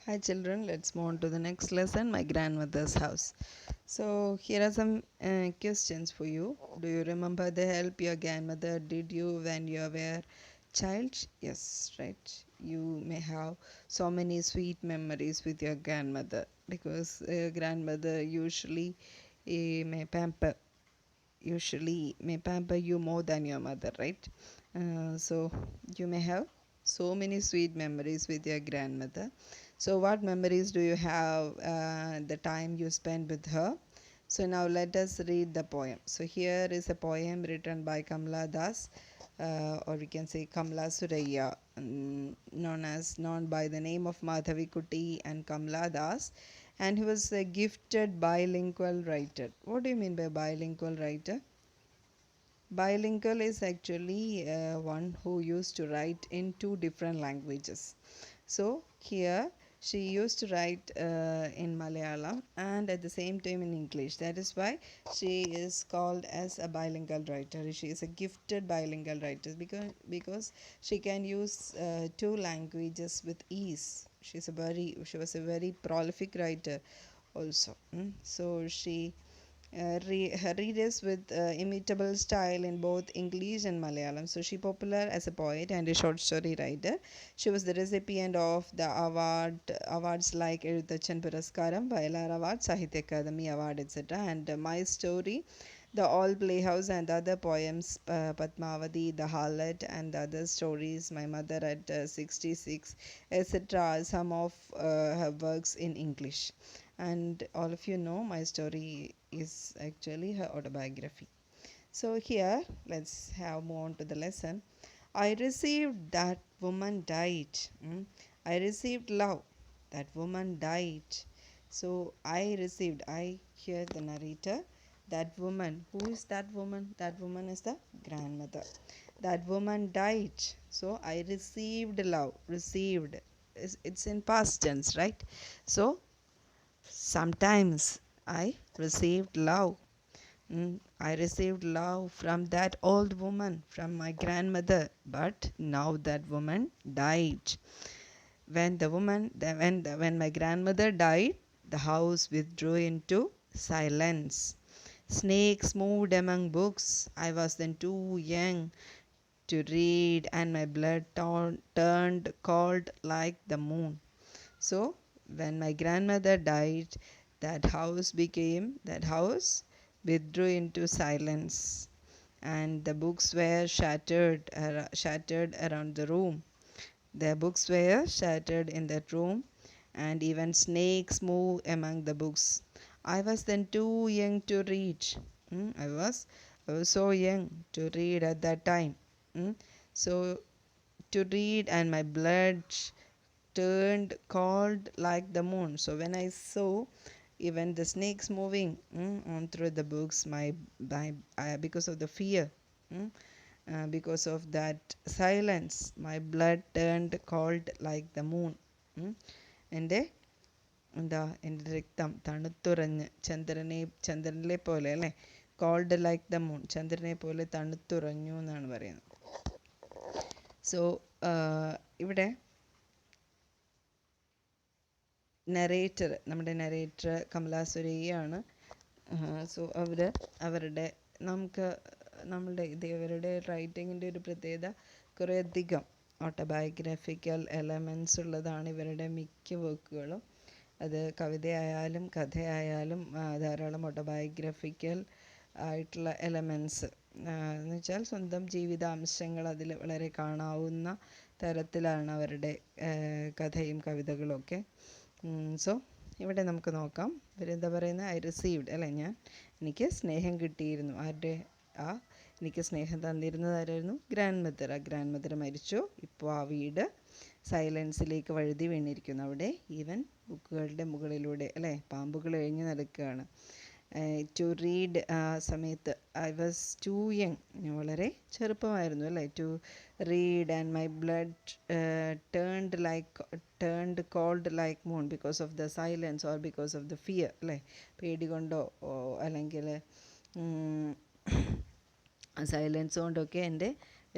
Hi children, let's move on to the next lesson, my grandmother's house. So here are some questions for you. Do you remember the help your grandmother did you when you were child? Yes, right. You may have so many sweet memories with your grandmother because grandmother may pamper may pamper you more than your mother, right? So you may have so many sweet memories with your grandmother. So what memories do you have the time you spent with her? So now let us read the poem. So here is a poem written by Kamla Das, or we can say Kamla Suraya, known by the name of Madhavi Kuti and Kamla Das, and he was a gifted bilingual writer. What do you mean by bilingual writer? Bilingual is actually one who used to write in two different languages. So here she used to write in Malayalam and at the same time in English. That is why she is called as a bilingual writer. She is a gifted bilingual writer because she can use two languages with ease. She was a very prolific writer also. So she her readers with imitable style in both English and Malayalam. So she popular as a poet and a short story writer. She was the recipient of the awards like Ezhuthachan Puraskaram, Vayalar Award, Sahitya Akademi Award, etc. And My Story, The All Playhouse, and other poems, Padmavati, The Harlot, and the other stories, My Mother at 66, etc. are some of her works in English. And all of you know my story is actually her autobiography. So here let's have move on to the lesson. I received that woman died. I received love. That woman died. So I received, I hear the narrator. That woman, who is that woman? That woman is the grandmother. That woman died. So I received love. Received. It's in past tense, right? So sometimes I received love. I received love from that old woman, from my grandmother, but now that woman died. When my grandmother died, the house withdrew into silence. Snakes moved among books. I was then too young to read, and my blood turned cold like the moon. So, when my grandmother died, that house withdrew into silence, and the books were shattered around the room. The books were shattered in that room, and even snakes move among the books. I was then too young to read. I was so young to read at that time. So to read, and my blood turned cold like the moon. So when I saw even the snakes moving on through the books, because of the fear, mm, because of that silence, my blood turned cold like the moon. ഉം. എൻ്റെ എൻ്റെ രക്തം തണുത്തുറഞ്ഞ് ചന്ദ്രനെ പോലെ അല്ലേ, called like the moon, ചന്ദ്രനെ പോലെ തണുത്തുറഞ്ഞു എന്നാണ് പറയുന്നത്. സോ ഇവിടെ നമ്മുടെ നരേറ്റർ കമലാ സുരയ്യാണ്. സോ അവരുടെ നമുക്ക് ഇവരുടെ റൈറ്റിങ്ങിൻ്റെ ഒരു പ്രത്യേകത, കുറേയധികം ഓട്ടോബയോഗ്രഫിക്കൽ എലമെൻസ് ഉള്ളതാണ് ഇവരുടെ മിക്ക വർക്കുകളും. അത് കവിതയായാലും കഥയായാലും ധാരാളം ഓട്ടോബയോഗ്രഫിക്കൽ ആയിട്ടുള്ള എലമെൻസ് എന്ന് വെച്ചാൽ സ്വന്തം ജീവിതാംശങ്ങൾ അതിൽ വളരെ കാണാവുന്ന തരത്തിലാണ് അവരുടെ കഥയും കവിതകളും ഒക്കെ. സോ ഇവിടെ നമുക്ക് നോക്കാം. ഇവരെന്താ പറയുന്നത്? ഐ റിസീവ്ഡ് അല്ലേ, എനിക്ക് സ്നേഹം കിട്ടിയിരുന്നു. എനിക്ക് സ്നേഹം തന്നിരുന്നത് ആരായിരുന്നു? Grand mother. ആ ഗ്രാൻഡ് മദർ മരിച്ചു. ഇപ്പോൾ ആ വീട് സൈലൻസിലേക്ക് വഴുതി വീണിരിക്കുന്നു. അവിടെ ഈവൻ ബുക്കുകളുടെ മുകളിലൂടെ അല്ലേ പാമ്പുകൾ എഴിഞ്ഞു നടക്കുകയാണ്. ടു റീഡ് ആ സമയത്ത് ഐ വാസ് ടു യങ്, ഞാൻ വളരെ ചെറുപ്പമായിരുന്നു അല്ലേ. To read and my blood turned cold like moon because of the silence or because of the fear അല്ലേ, പേടി കൊണ്ടോ അല്ലെങ്കിൽ സൈലൻസ് കൊണ്ടൊക്കെ എൻ്റെ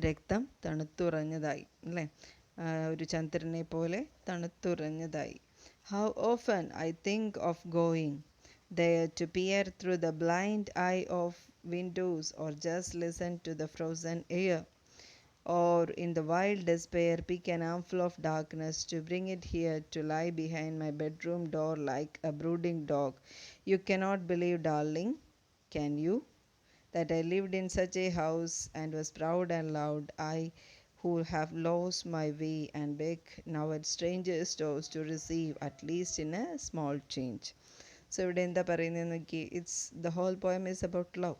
രക്തം തണുത്തുറഞ്ഞതായി അല്ലേ, ഒരു ചന്ദ്രനെ പോലെ തണുത്തുറഞ്ഞതായി. How often I think of going there to peer through the blind eye of windows or just listen to the frozen air, or in the wild despair pick an armful of darkness to bring it here to lie behind my bedroom door like a brooding dog. You cannot believe, darling, can you, that I lived in such a house and was proud and loud, I who have lost my way and beg now at strangers' doors to receive at least in a small change. So ഇവിടെ എന്താ പറയുന്നത് നോക്കി, it's the whole poem is about love.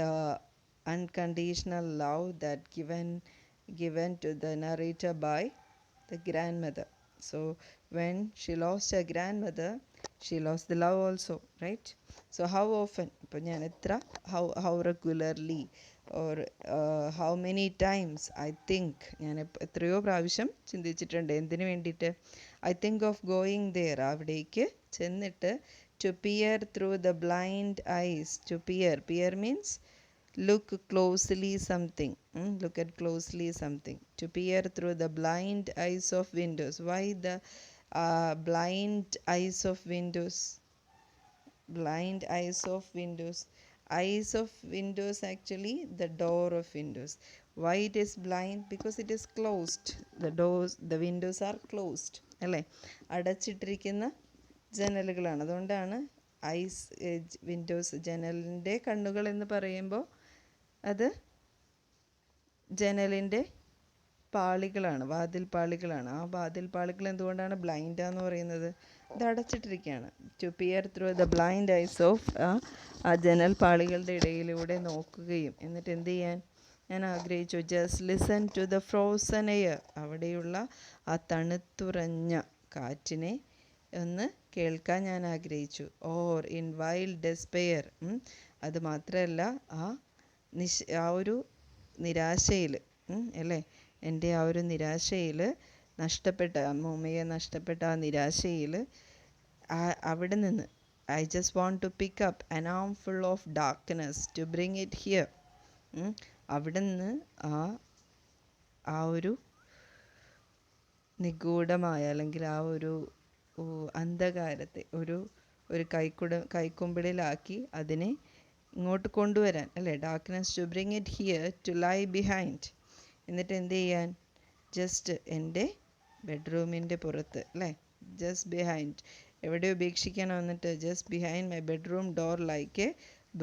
The unconditional love that given to the narrator by the grandmother. So when she lost her grandmother, she lost the love also, right? So how often, ഇപ്പോൾ ഞാൻ എത്ര, how regularly or how many times I think, ഞാൻ എത്രയോ പ്രാവശ്യം ചിന്തിച്ചിട്ടുണ്ട് എന്തിനു വേണ്ടിയിട്ട്, I think of going there, അവിടേക്ക് ചെന്നിട്ട്, to peer through the blind eyes. To peer means look closely something, look at closely something. To peer through the blind eyes of windows. Why the blind eyes of windows? Blind eyes of windows. Eyes of windows, actually the door of windows. Why it is blind? Because it is closed. The doors, the windows are closed, അല്ലേ, അടച്ചിട്ടിരിക്കുന്ന ജനലുകളാണ്. അതുകൊണ്ടാണ് ice Windows, ജനലിൻ്റെ കണ്ണുകൾ എന്ന് പറയുമ്പോൾ അത് ജനലിൻ്റെ പാളികളാണ്, വാതിൽ പാളികളാണ്. ആ വാതിൽ പാളികൾ എന്തുകൊണ്ടാണ് ബ്ലൈൻഡാന്ന് പറയുന്നത്? ഇത് അടച്ചിട്ടിരിക്കുകയാണ്. To peer through the blind eyes of, ആ ജനൽ പാളികളുടെ ഇടയിലൂടെ നോക്കുകയും എന്നിട്ട് എന്ത് ചെയ്യാൻ ഞാൻ ആഗ്രഹിച്ചു, just listen to the frozen air, അവിടെയുള്ള ആ തണുത്തുറഞ്ഞ കാറ്റിനെ ഒന്ന് കേൾക്കാൻ ഞാൻ ആഗ്രഹിച്ചു. ഓർ ഇൻ വൈൽഡ് ഡെസ്പെയർ, അത് മാത്രമല്ല ആ ഒരു നിരാശയിൽ, അല്ലേ, എൻ്റെ ആ ഒരു നിരാശയിൽ, നഷ്ടപ്പെട്ട അമ്മൂമ്മയെ നഷ്ടപ്പെട്ട ആ നിരാശയിൽ, അവിടെ നിന്ന് I just want to pick up an arm full of darkness to bring it here. അവിടെ നിന്ന് ആ ഒരു നിഗൂഢമായ, അല്ലെങ്കിൽ ആ ഒരു അന്ധകാരത്തെ ഒരു കൈക്കുമ്പിളിലാക്കി അതിനെ ഇങ്ങോട്ട് കൊണ്ടുവരാൻ, അല്ലേ, darkness to bring it here to lie behind. എന്നിട്ട് എന്ത് ചെയ്യാൻ, ജസ്റ്റ് എൻ്റെ ബെഡ്റൂമിൻ്റെ പുറത്ത്, അല്ലേ, ജസ്റ്റ് ബിഹൈൻഡ്, എവിടെ ഉപേക്ഷിക്കണം, എന്നിട്ട് just behind my bedroom door like A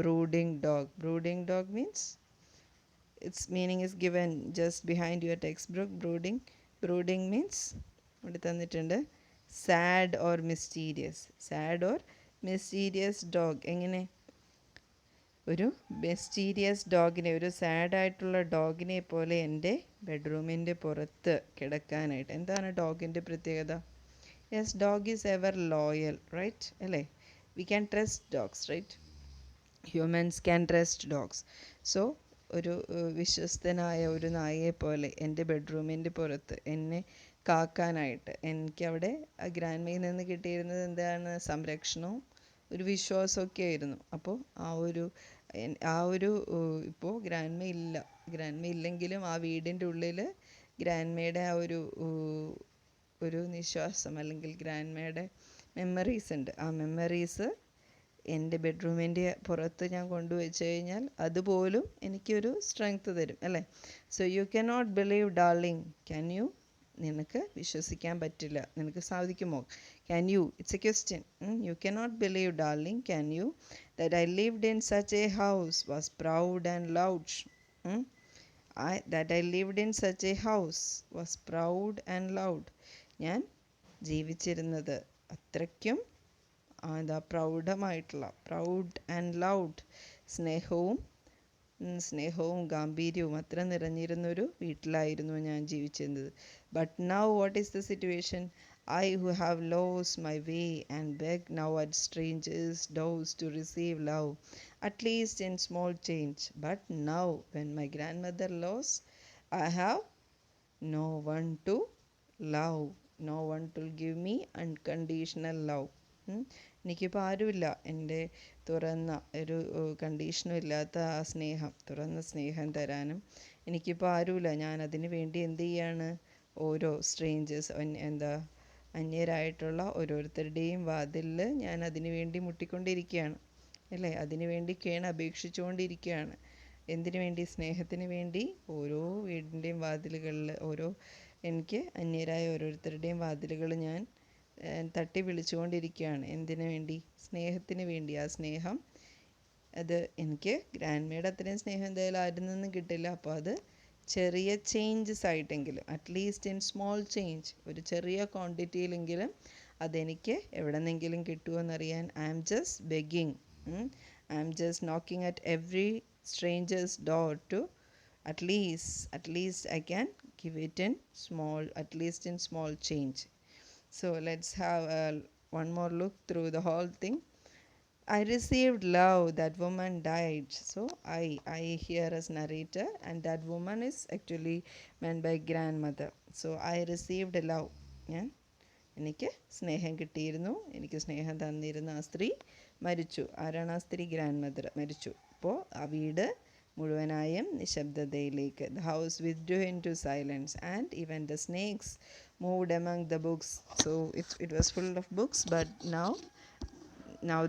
brooding dog. Brooding dog means, its meaning is given just behind your textbook. Brooding means ഇവിടെ തന്നിട്ടുണ്ട്, sad or mysterious. Sad or mysterious dog. എങ്ങനെ ഒരു mysterious ഡോഗിനെ, ഒരു സാഡായിട്ടുള്ള ഡോഗിനെ പോലെ എൻ്റെ ബെഡ്റൂമിൻ്റെ പുറത്ത് കിടക്കാനായിട്ട്. എന്താണ് ഡോഗിൻ്റെ പ്രത്യേകത? Yes, dog is ever loyal, right, അല്ലേ? We can trust dogs, right? Humans can trust dogs. So ഒരു വിശ്വസ്തനായ ഒരു നായയെ പോലെ എൻ്റെ ബെഡ്റൂമിൻ്റെ പുറത്ത് എന്നെ കാക്കാനായിട്ട് എനിക്കവിടെ ഗ്രാൻഡ്മയിൽ നിന്ന് കിട്ടിയിരുന്നത് എന്താണ്? സംരക്ഷണവും ഒരു വിശ്വാസമൊക്കെ ആയിരുന്നു. അപ്പോൾ ആ ഒരു ഇപ്പോൾ ഗ്രാൻഡ്മ ഇല്ലെങ്കിലും ആ വീടിൻ്റെ ഉള്ളിൽ ഗ്രാൻഡ്മയുടെ ആ ഒരു നിശ്വാസം, അല്ലെങ്കിൽ ഗ്രാൻഡ്മയുടെ മെമ്മറീസ് ഉണ്ട്. ആ മെമ്മറീസ് എൻ്റെ ബെഡ്റൂമിൻ്റെ പുറത്ത് ഞാൻ കൊണ്ടുവച്ച് കഴിഞ്ഞാൽ അതുപോലും എനിക്കൊരു സ്ട്രെങ്ത് തരും, അല്ലേ? So you can not believe darling, can you? നിനക്ക് വിശ്വസിക്കാൻ പറ്റില്ല, നിനക്ക് സാധിക്കുമോ? Can you, it's a question. You can not believe darling, can you, that I lived in such a house, was proud and loud. That I lived in such a house, was proud and loud. ഞാൻ ജീവിച്ചിരുന്നത് അത്രയ്ക്കും പ്രൗഢമായിട്ടുള്ള, proud and loud, സ്നേഹവും ഗാംഭീര്യവും അത്ര നിറഞ്ഞിരുന്നൊരു വീട്ടിലായിരുന്നു ഞാൻ ജീവിച്ചിരുന്നത്. But now what is the situation? I who have lost my way and beg now at strangers' doors to receive love, at least in small change. But now, when my grandmother lost, I have no one to love, no one to give me unconditional love. എനിക്കിപ്പോൾ ആരുമില്ല എൻ്റെ തുറന്ന ഒരു കണ്ടീഷനും ഇല്ലാത്ത ആ സ്നേഹം, തുറന്ന സ്നേഹം തരാനും എനിക്കിപ്പോൾ ആരുമില്ല. ഞാൻ അതിന് വേണ്ടി എന്ത് ചെയ്യാണ്? ഓരോ സ്ട്രേഞ്ചേഴ്സ്, അന്യരായിട്ടുള്ള ഓരോരുത്തരുടെയും വാതിലിൽ ഞാൻ അതിനു വേണ്ടി മുട്ടിക്കൊണ്ടിരിക്കുകയാണ്, അല്ലേ? അതിനു വേണ്ടിയൊക്കെയാണ് അപേക്ഷിച്ചുകൊണ്ടിരിക്കുകയാണ്. എന്തിനു വേണ്ടി? സ്നേഹത്തിന് വേണ്ടി. ഓരോ വീടിൻ്റെയും വാതിലുകളിൽ എനിക്ക് അന്യരായ ഓരോരുത്തരുടെയും വാതിലുകൾ ഞാൻ തട്ടി വിളിച്ചുകൊണ്ടിരിക്കുകയാണ്. എന്തിനു വേണ്ടി? സ്നേഹത്തിന് വേണ്ടി. ആ സ്നേഹം അത് എനിക്ക് ഗ്രാൻഡ്മയുടെ അത്രയും സ്നേഹം എന്തായാലും ആരിൽ നിന്നും കിട്ടില്ല. അപ്പോൾ അത് ചെറിയ ചേഞ്ചസ് ആയിട്ടെങ്കിലും, അറ്റ്ലീസ്റ്റ് ഇൻ സ്മോൾ ചേഞ്ച്, ഒരു ചെറിയ ക്വാണ്ടിറ്റിയിലെങ്കിലും അതെനിക്ക് എവിടെ നിന്നെങ്കിലും കിട്ടുമെന്നറിയാൻ I am just begging, I am just knocking at every strangers door to at least I can give it in small, at least in small change. So let's have one more look through the whole thing. I received love, that woman died. So I here as narrator, and that woman is actually meant by grandmother. So I received love. ഞാൻ എനിക്ക് സ്നേഹം കിട്ടിയിരുന്നു, എനിക്ക് സ്നേഹം തന്നിരുന്ന ആ സ്ത്രീ മരിച്ചു. ആരാണ് ആ സ്ത്രീ? ഗ്രാൻഡ് മദർ മരിച്ചു. അപ്പോൾ ആ വീട് മുഴുവനായും നിശബ്ദതയിലേക്ക്. The house withdrew into silence and even the snakes moved among the books. So it was full of books, but now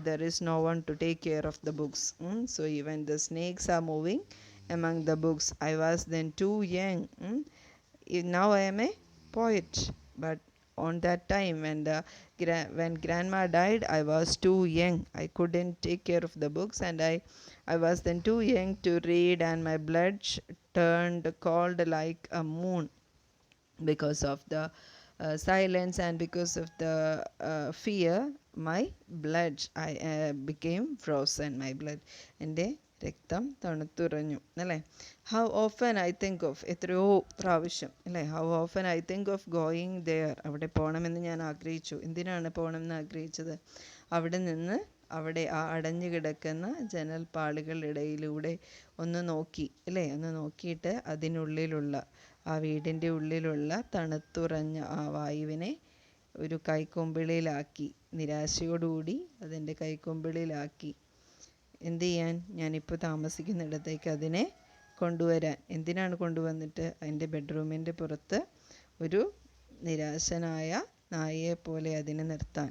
there is no one to take care of the books. So even the snakes are moving among the books. I was then too young. Now I am a poet, but on that time when grandma died, I was too young. I couldn't take care of the books, and I was then too young to read, and my blood turned cold like a moon because of the silence, and because of the fear. My blood became frozen. My blood, എൻ്റെ രക്തം തണുത്തുറഞ്ഞു, അല്ലേ? How often I think of, എത്രയോ പ്രാവശ്യം, അല്ലേ? How often I think of going there, അവിടെ പോകണമെന്ന് ഞാൻ ആഗ്രഹിച്ചു. എന്തിനാണ് പോകണമെന്ന് ആഗ്രഹിച്ചത്? അവിടെ ആ അടഞ്ഞു കിടക്കുന്ന ജനൽപ്പാളികളിടയിലൂടെ ഒന്ന് നോക്കി, അല്ലേ? ഒന്ന് നോക്കിയിട്ട് അതിനുള്ളിലുള്ള, ആ വീടിൻ്റെ ഉള്ളിലുള്ള തണുത്തുറഞ്ഞ ആ വായുവിനെ ഒരു കൈക്കൊമ്പിളിലാക്കി, നിരാശയോടുകൂടി അതിൻ്റെ കൈക്കൊമ്പിളിലാക്കി എന്ത് ചെയ്യാൻ? ഞാനിപ്പോൾ താമസിക്കുന്നിടത്തേക്ക് അതിനെ കൊണ്ടുവരാൻ. എന്തിനാണ് കൊണ്ടുവന്നിട്ട്? എൻ്റെ ബെഡ്റൂമിൻ്റെ പുറത്ത് ഒരു നിരാശനായ നായയെ പോലെ അതിനെ നിർത്താൻ.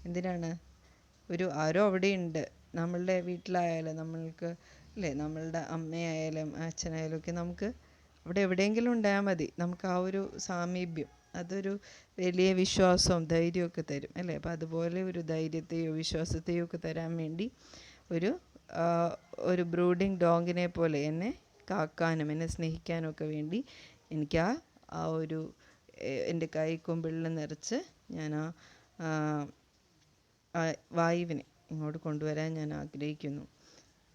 എന്തിനാണ്? ആരോ അവിടെയുണ്ട്. നമ്മളുടെ വീട്ടിലായാലും നമ്മൾക്ക്, അല്ലേ, നമ്മളുടെ അമ്മയായാലും അച്ഛനായാലും ഒക്കെ നമുക്ക് അവിടെ എവിടെയെങ്കിലും ഉണ്ടായാൽ മതി. നമുക്ക് ആ ഒരു സാമീപ്യം, അതൊരു വലിയ വിശ്വാസവും ധൈര്യമൊക്കെ തരും, അല്ലേ? അപ്പോൾ അതുപോലെ ഒരു ധൈര്യത്തെയോ വിശ്വാസത്തെയോ ഒക്കെ തരാൻ വേണ്ടി ഒരു ബ്രൂഡിങ് ഡോഗിനെ പോലെ എന്നെ കാക്കാനും എന്നെ സ്നേഹിക്കാനും ഒക്കെ വേണ്ടി എനിക്ക് ആ ഒരു എൻ്റെ കൈക്കൊമ്പിളിൽ നിറച്ച് ഞാൻ ആ വായുവിനെ ഇങ്ങോട്ട് കൊണ്ടുവരാൻ ഞാൻ ആഗ്രഹിക്കുന്നു.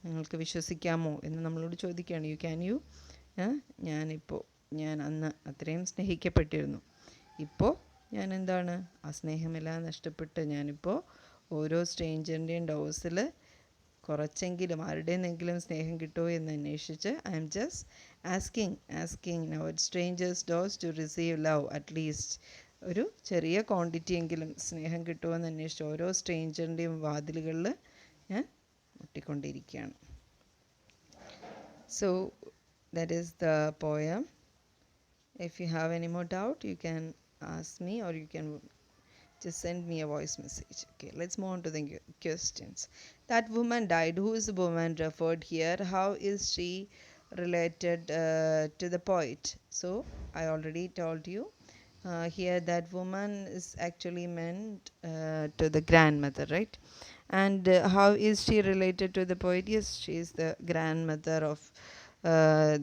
നിങ്ങൾക്ക് വിശ്വസിക്കാമോ എന്ന് നമ്മളോട് ചോദിക്കുകയാണ്. ഞാൻ അന്ന് അത്രയും സ്നേഹിക്കപ്പെട്ടിരുന്നു. ഇപ്പോൾ ഞാൻ എന്താണ്? ആ സ്നേഹമെല്ലാം നഷ്ടപ്പെട്ട് ഞാനിപ്പോൾ ഓരോ സ്ട്രേഞ്ചറിൻ്റെയും ഡോസിൽ കുറച്ചെങ്കിലും ആരുടെയെന്നെങ്കിലും സ്നേഹം കിട്ടുമോ എന്ന് അന്വേഷിച്ച് I'm just asking now at strangers doors to receive love. At least ഒരു ചെറിയ ക്വാണ്ടിറ്റി എങ്കിലും സ്നേഹം കിട്ടുമോ എന്ന് അന്വേഷിച്ച് ഓരോ സ്ട്രേഞ്ചറിൻ്റെയും വാതിലുകളിൽ ഞാൻ മുട്ടിക്കൊണ്ടിരിക്കുകയാണ്. So that is the poem. If you have any more doubt, you can ask me, or you can just send me a voice message. Okay, let's move on to the questions. That woman died. Who is the woman referred here? How is she related to the poet? So I already told you here that woman is actually meant to the grandmother, right? And how is she related to the poet? Yes, she is the grandmother of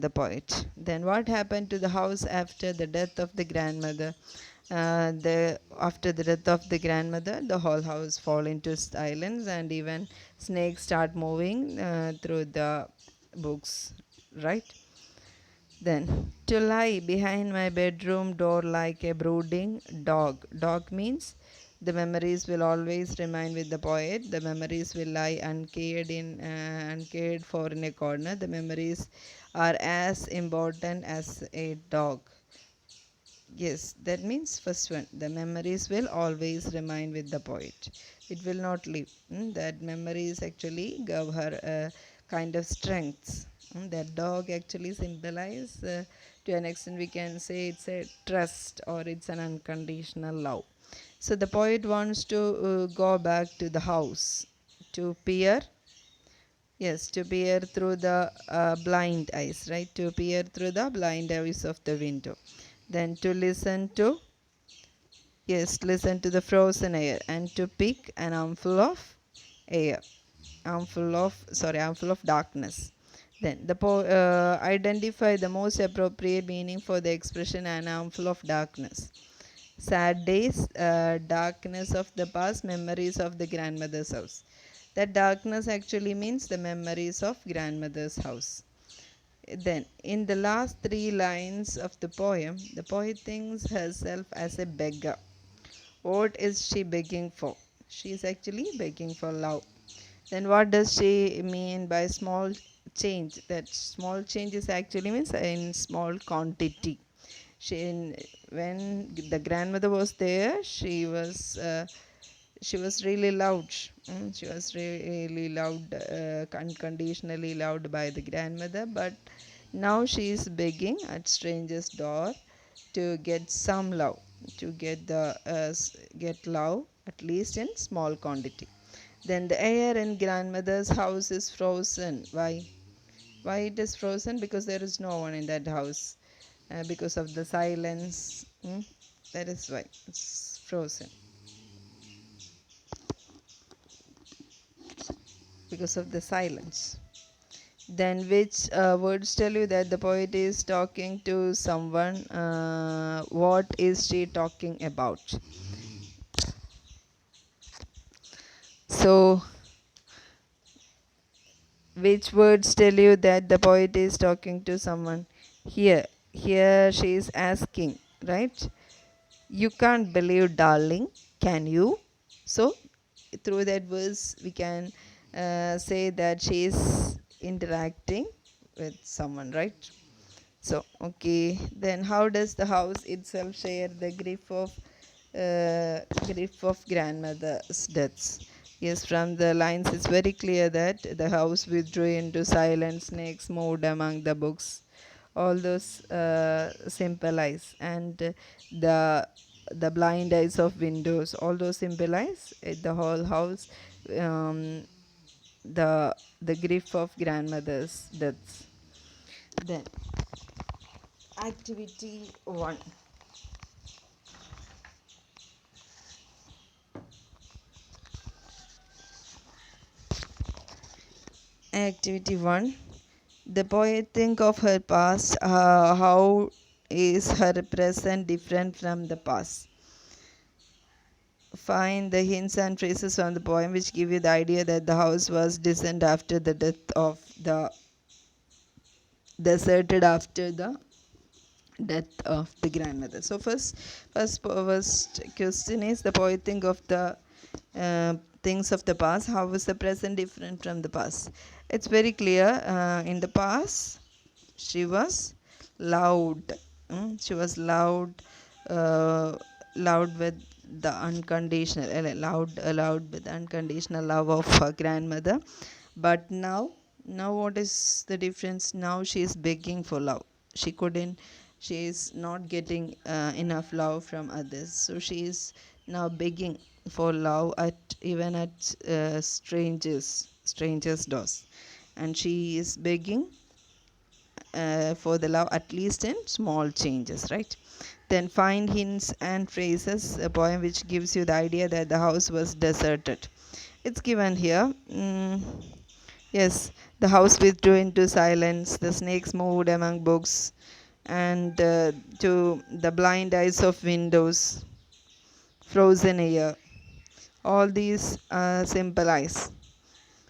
the poet. Then what happened to the house after the death of the grandmother? After the death of the grandmother, the whole house fall into silence, and even snakes start moving through the books, right? Then, to lie behind my bedroom door like a brooding dog. Dog means the memories will always remain with the poet. The memories will lie uncared for in a corner. The memories are as important as a dog. Yes, that means first one, the memories will always remain with the poet. It will not leave. That memories actually gave her a kind of strength. That dog actually symbolize To an extent, we can say it's a trust or it's an unconditional love. So the poet wants to go back to the house to peer, yes, to peer through the blind eyes, right? To peer through the blind eyes of the window. Then to listen to, yes, listen to the frozen air and to pick an armful of air, armful of darkness. Then the identify the most appropriate meaning for the expression an armful of darkness. Sad days, darkness of the past, memories of the grandmother's house. That darkness actually means the memories of grandmother's house. Then, in the last three lines of the poem, the poet thinks herself as a beggar. What is she begging for? She is actually begging for love. Then, what does she mean by small change? That small change is actually means in small quantity. When the grandmother was there, she was really loved. She was really loved, unconditionally loved by the grandmother. But now she is begging at stranger's door to get some love, to get love at least in small quantity. Then the air in grandmother's house is frozen. Why? Why it is frozen? Because there is no one in that house. Because of the silence. That is why it's frozen. Because of the silence. Then which words tell you that the poet is talking to someone? What is she talking about? So which words tell you that the poet is talking to someone? Here she is asking, right? You can't believe, darling, can you? So through that verse we can say that she is interacting with someone, right? So okay, then how does the house itself share the grief of grandmother's deaths? Yes, from the lines it's very clear that the house withdrew into silence, snakes moved among the books, all those symbolize, and the blind eyes of windows, all those symbolize the whole house, um, the grief of grandmother's deaths. Then activity 1. Activity 1. The poet think of her past. How is her present different from the past? Find the hints and phrases from the poem which give you the idea that the house was deserted after the death of the deserted after the death of the grandmother. So first question is, the poet think of the things of the past. How was the present different from the past? It's very clear. In the past she was loud. She was loud, loud with the unconditional, loud with the unconditional love of her grandmother. But now what is the difference? Now she is begging for love. She couldn't. She is not getting enough love from others. So she is now begging for love even at strangers' doors, and she is begging for the love at least in small changes, right? Then find hints and phrases, a poem which gives you the idea that the house was deserted. It's given here. Yes, the house withdrew into silence, the snakes moved among books, and to the blind eyes of windows, frozen air. All these symbolize,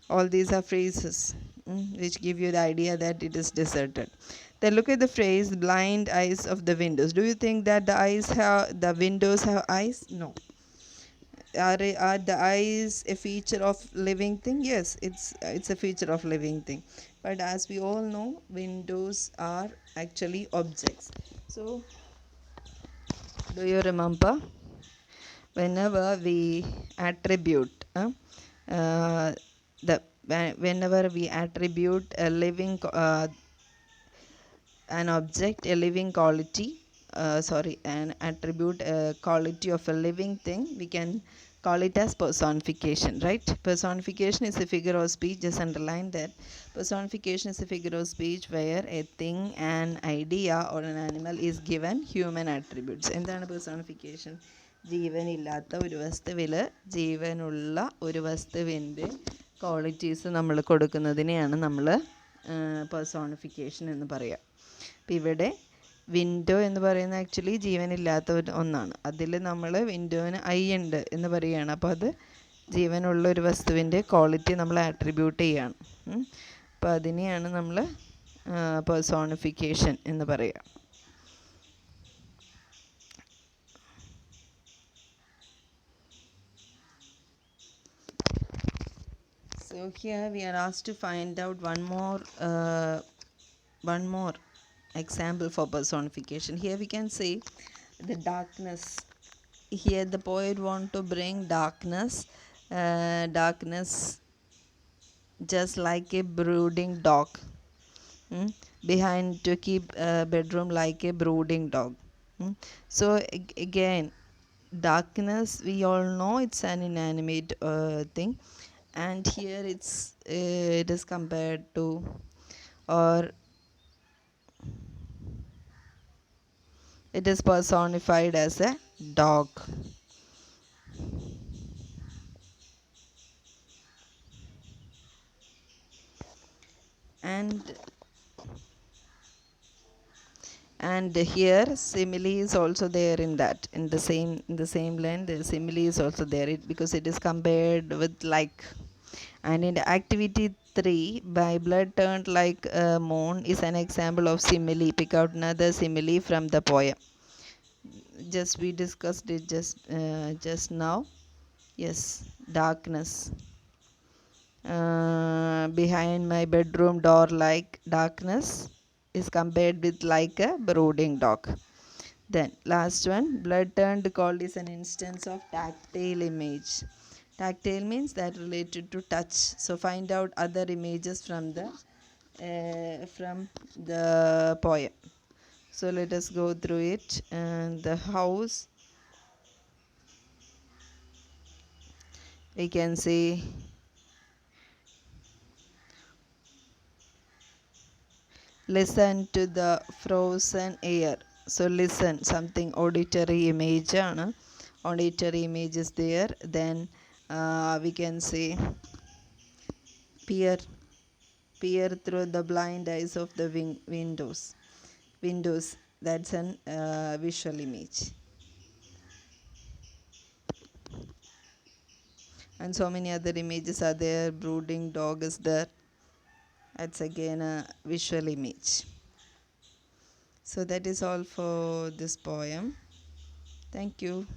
all these are phrases which give you the idea that it is deserted. Then look at the phrase blind eyes of the windows. Do you think that the windows have eyes? No. Are the eyes a feature of living thing? Yes, it's a feature of living thing. But as we all know, windows are actually objects. So do you remember, whenever we attribute the whenever we attribute a living an object, a living quality, an attribute, a quality of a living thing, we can call it as personification, right? Personification is a figure of speech. Just underline that. Personification is a figure of speech where a thing, an idea, or an animal is given human attributes. എന്താണ് personification? ജീവനില്ലാത്ത ഒരു വസ്തുവിൽ ജീവനുള്ള ഒരു വസ്തുവിൻ്റെ qualities നമ്മൾ കൊടുക്കുന്നതിനെയാണ് നമ്മൾ personification എന്ന് പറയുക. അപ്പം ഇവിടെ വിൻഡോ എന്ന് പറയുന്നത് ആക്ച്വലി ജീവനില്ലാത്ത ഒന്നാണ്. അതിൽ നമ്മൾ വിൻഡോന് ഐ ഉണ്ട് എന്ന് പറയുകയാണ്. അപ്പോൾ അത് ജീവനുള്ള ഒരു വസ്തുവിൻ്റെ ക്വാളിറ്റി നമ്മൾ ആട്രിബ്യൂട്ട് ചെയ്യുകയാണ്. അപ്പോൾ അതിനെയാണ് നമ്മൾ പേഴ്സോണിഫിക്കേഷൻ എന്ന് പറയുക. So here we are asked to find out one more example for personification. Here we can say the darkness. Here the poet want to bring darkness just like a brooding dog, behind to keep bedroom like a brooding dog. So again, darkness, we all know it's an inanimate thing, and here it is compared to, or it is personified as a dog. And here simile is also there in that, in the same line the simile is also there, because it is compared with like. And in activity 3, by blood turned like a moon is an example of simile. Pick out another simile from the poem. Just we discussed it just now. Yes, darkness. Behind my bedroom door like darkness is compared with like a brooding dog. Then last one, blood turned cold is an instance of tactile image. Tactile means that related to touch. So find out other images from the poem. So let us go through it. And the house, we can say listen to the frozen air. So listen, something auditory image aanu. Auditory image is there. Then we can say peer through the blind eyes of the windows. That's an visual image. And so many other images are there. Brooding dog is there. That's again a visual image. So that is all for this poem. Thank you.